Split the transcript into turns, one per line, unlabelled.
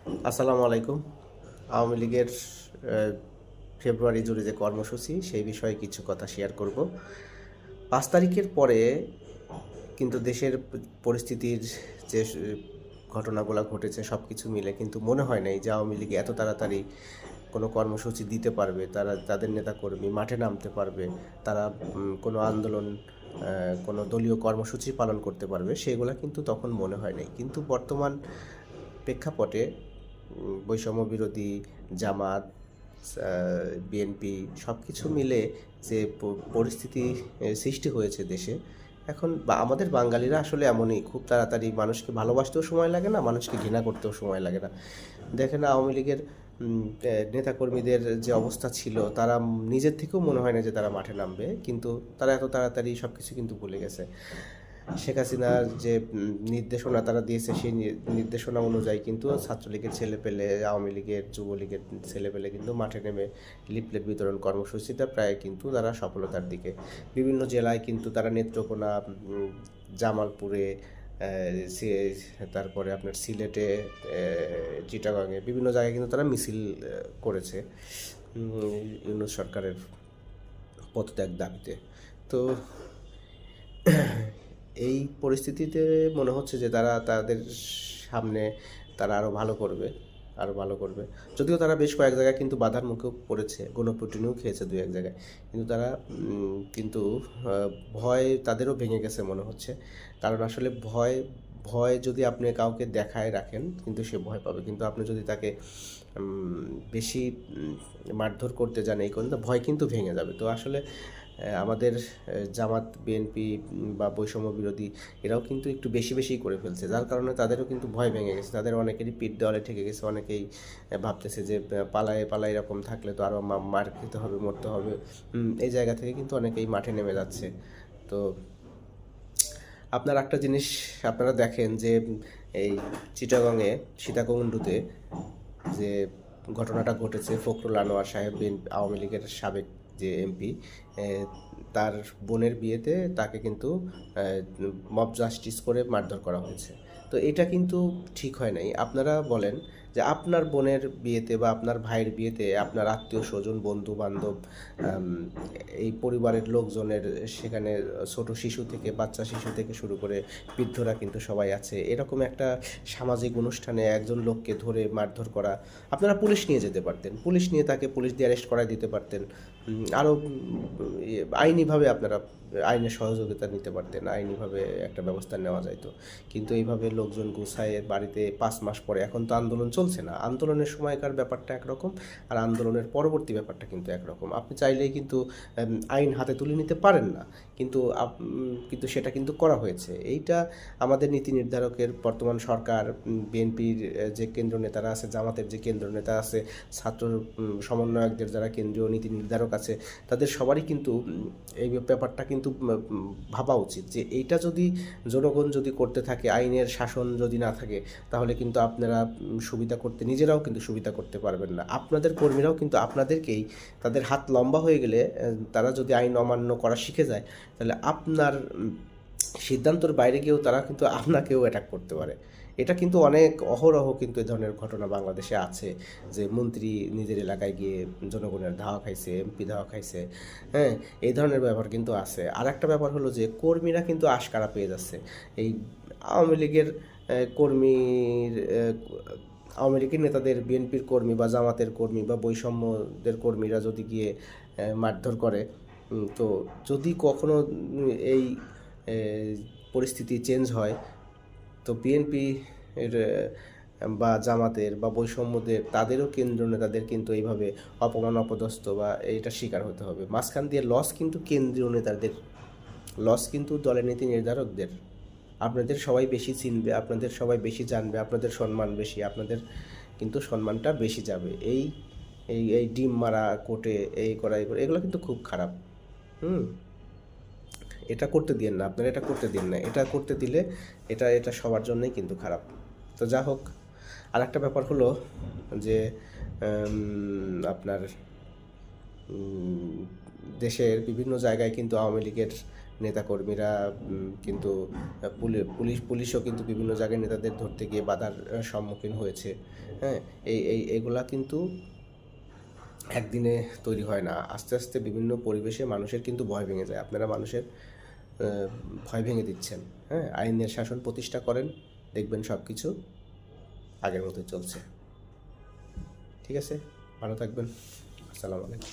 আসসালামু আলাইকুম। আওয়ামী লীগের ফেব্রুয়ারি জুড়ে যে কর্মসূচি সেই বিষয়ে কিছু কথা শেয়ার করব। 5 তারিখের পরে কিন্তু দেশের পরিস্থিতির যে ঘটনাগুলো ঘটেছে সব কিছু মিলে কিন্তু মনে হয় নাই যে আওয়ামী লীগ এত তাড়াতাড়ি কোনো কর্মসূচি দিতে পারবে, তারা তাদের নেতাকর্মী মাঠে নামতে পারবে, তারা কোনো আন্দোলন, কোনো দলীয় কর্মসূচি পালন করতে পারবে, সেগুলো কিন্তু তখন মনে হয় নাই। কিন্তু বর্তমান প্রেক্ষাপটে বৈষম্য বিরোধী জামাত, বিএনপি সব কিছু মিলে যে পরিস্থিতি সৃষ্টি হয়েছে দেশে, এখন আমাদের বাঙালিরা আসলে এমনই, খুব তাড়াতাড়ি মানুষকে ভালোবাসতেও সময় লাগে না, মানুষকে ঘৃণা করতেও সময় লাগে না। দেখেন আওয়ামী লীগের নেতাকর্মীদের যে অবস্থা ছিল, তারা নিজের থেকেও মনে হয় না যে তারা মাঠে নামবে, কিন্তু তারা এত তাড়াতাড়ি সব কিছু কিন্তু ভুলে গেছে। শেখ হাসিনার যে নির্দেশনা তারা দিয়েছে, সেই নির্দেশনা অনুযায়ী কিন্তু ছাত্রলীগের ছেলেপেলে, আওয়ামী লীগের, যুবলীগের ছেলেপেলে কিন্তু মাঠে নেমে লিফলেট বিতরণ কর্মসূচিটা প্রায় কিন্তু তারা সফলতার দিকে। বিভিন্ন জেলায় কিন্তু তারা নেত্রকোনা, জামালপুরে, তারপরে আপনার সিলেটে, চিটাগাংয়ে বিভিন্ন জায়গায় কিন্তু তারা মিছিল করেছে ইউনূস সরকারের পদত্যাগ দাবিতে। তো এই পরিস্থিতিতে মনে হচ্ছে যে তারা তাদের সামনে তারা আরও ভালো করবে, আরও ভালো করবে। যদিও তারা বেশ কয়েক জায়গায় কিন্তু বাধার মুখেও পড়েছে, গণপিটুনিও খেয়েছে দু এক জায়গায়, কিন্তু তারা কিন্তু ভয় তাদেরও ভেঙে গেছে মনে হচ্ছে। কারণ আসলে ভয় ভয় যদি আপনি কাউকে দেখায় রাখেন কিন্তু সে ভয় পাবে, কিন্তু আপনি যদি তাকে বেশি মারধর করতে যান, এই করেন, তো ভয় কিন্তু ভেঙে যাবে। তো আসলে আমাদের জামাত, বিএনপি বা বৈষম্য বিরোধী এরাও কিন্তু একটু বেশি বেশিই করে ফেলছে, যার কারণে তাদেরও কিন্তু ভয় ভেঙে গেছে। তাদের অনেকেরই পিঠ দেওয়ালে ঠেকে গেছে, অনেকেই ভাবতেছে যে পালায়ে পালায়ে এরকম থাকলে তো আরও মার খেতে হবে, মরতে হবে। এই জায়গা থেকে কিন্তু অনেকেই মাঠে নেমে যাচ্ছে। তো আপনারা একটা জিনিস আপনারা দেখেন যে এই চিটাগংয়ে সীতাকুণ্ডুতে যে ঘটনাটা ঘটেছে, ফখরুল আনোয়ার সাহেব আওয়ামী লীগের সাবেক যে এমপি, তার বোনের বিয়েতে তাকে কিন্তু মব জাস্টিস করে মারধর করা হয়েছে। তো এটা কিন্তু ঠিক হয় নাই। আপনারা বলেন যে আপনার বোনের বিয়েতে বা আপনার ভাইয়ের বিয়েতে আপনার আত্মীয় স্বজন, বন্ধু বান্ধব, এই পরিবারের লোকজনের সেখানে ছোট শিশু থেকে, বাচ্চা শিশু থেকে শুরু করে বৃদ্ধরা কিন্তু সবাই আছে, এরকম একটা সামাজিক অনুষ্ঠানে একজন লোককে ধরে মারধর করা, আপনারা পুলিশ নিয়ে যেতে পারতেন, পুলিশ নিয়ে তাকে পুলিশ দিয়ে অ্যারেস্ট করায় দিতে পারতেন, আরও আইনিভাবে আপনারা আইনের সহযোগিতা নিতে পারতেন, আইনিভাবে একটা ব্যবস্থা নেওয়া যাইতো। কিন্তু এইভাবে লোকজন গুছায় বাড়িতে 5 মাস পরে, এখন তো আন্দোলন চলছে না, আন্দোলনের সময়কার ব্যাপারটা একরকম আর আন্দোলনের পরবর্তী ব্যাপারটা কিন্তু একরকম। আপনি চাইলেই কিন্তু আইন হাতে তুলে নিতে পারেন না, কিন্তু কিন্তু সেটা কিন্তু করা হয়েছে। এইটা আমাদের নীতি নির্ধারকের, বর্তমান সরকার, বিএনপির যে কেন্দ্র নেতারা আছে, জামাতের যে কেন্দ্র নেতা আছে, ছাত্র সমন্বয়কদের যারা কেন্দ্রীয় নীতি নির্ধারক আছে, তাদের সবারই কিন্তু এই ব্যাপারটা কিন্তু ভাবা উচিত যে এইটা যদি জনগণ যদি করতে থাকে, আইনের শাসন যদি না থাকে, তাহলে কিন্তু আপনারা সুবিধা করতে, নিজেরাও কিন্তু সুবিধা করতে পারবেন না। আপনাদের কর্মীরাও কিন্তু আপনাদেরকেই, তাদের হাত লম্বা হয়ে গেলে, তারা যদি আইন অমান্য করা শিখে যায়, তাহলে আপনার সিদ্ধান্তর বাইরে গিয়েও তারা কিন্তু আপনাকেও অ্যাটাক করতে পারে। এটা কিন্তু অনেক অহরহ কিন্তু এ ধরনের ঘটনা বাংলাদেশে আছে, যে মন্ত্রী নিজের এলাকায় গিয়ে জনগণের ধাওয়া খাইছে, এমপি ধাওয়া খাইছে। হ্যাঁ, এই ধরনের ব্যাপার কিন্তু আছে। আর একটা ব্যাপার হলো যে কর্মীরা কিন্তু আশকারা পেয়ে যাচ্ছে। এই আওয়ামী লীগের কর্মীর, আওয়ামী লীগের নেতাদের, বিএনপির কর্মী বা জামাতের কর্মী বা বৈষম্যদের কর্মীরা যদি গিয়ে মারধর করে, তো যদি কখনো এই পরিস্থিতি চেঞ্জ হয়, তো বিএনপি এর বা জামাতের বা বৈষম্যদের, তাদেরও কেন্দ্র নেতাদের কিন্তু এইভাবে অপমান, অপদস্থ বা এইটার শিকার হতে হবে। মাঝখান দিয়ে লস কিন্তু কেন্দ্রীয় নেতাদের, লস কিন্তু দলের নীতি নির্ধারকদের। আপনাদের সবাই বেশি চিনবে, আপনাদের সবাই বেশি জানবে, আপনাদের সম্মান বেশি, আপনাদের কিন্তু সম্মানটা বেশি যাবে। এই এই এই ডিম মারা কোর্টে এই করা, এই করে, এগুলো কিন্তু খুব খারাপ। হুম, এটা করতে দিন না, আপনারা এটা করতে দিন না, এটা করতে দিলে এটা এটা সবার জন্যই কিন্তু খারাপ। তো যা হোক, আর একটা ব্যাপার হলো যে আপনার দেশের বিভিন্ন জায়গায় কিন্তু আওয়ামী লীগের নেতাকর্মীরা কিন্তু পুলিশও কিন্তু বিভিন্ন জায়গায় নেতাদের ধরতে গিয়ে বাধার সম্মুখীন হয়েছে। হ্যাঁ, এগুলা কিন্তু একদিনে তৈরি হয় না, আস্তে আস্তে বিভিন্ন পরিবেশে মানুষের কিন্তু ভয় ভেঙে যায়। আপনারা মানুষের ভয় ভেঙে দিচ্ছেন। হ্যাঁ, আইনের শাসন প্রতিষ্ঠা করেন, দেখবেন সব কিছু আগের মতোই চলছে। ঠিক আছে, ভালো থাকবেন। আসসালামু আলাইকুম।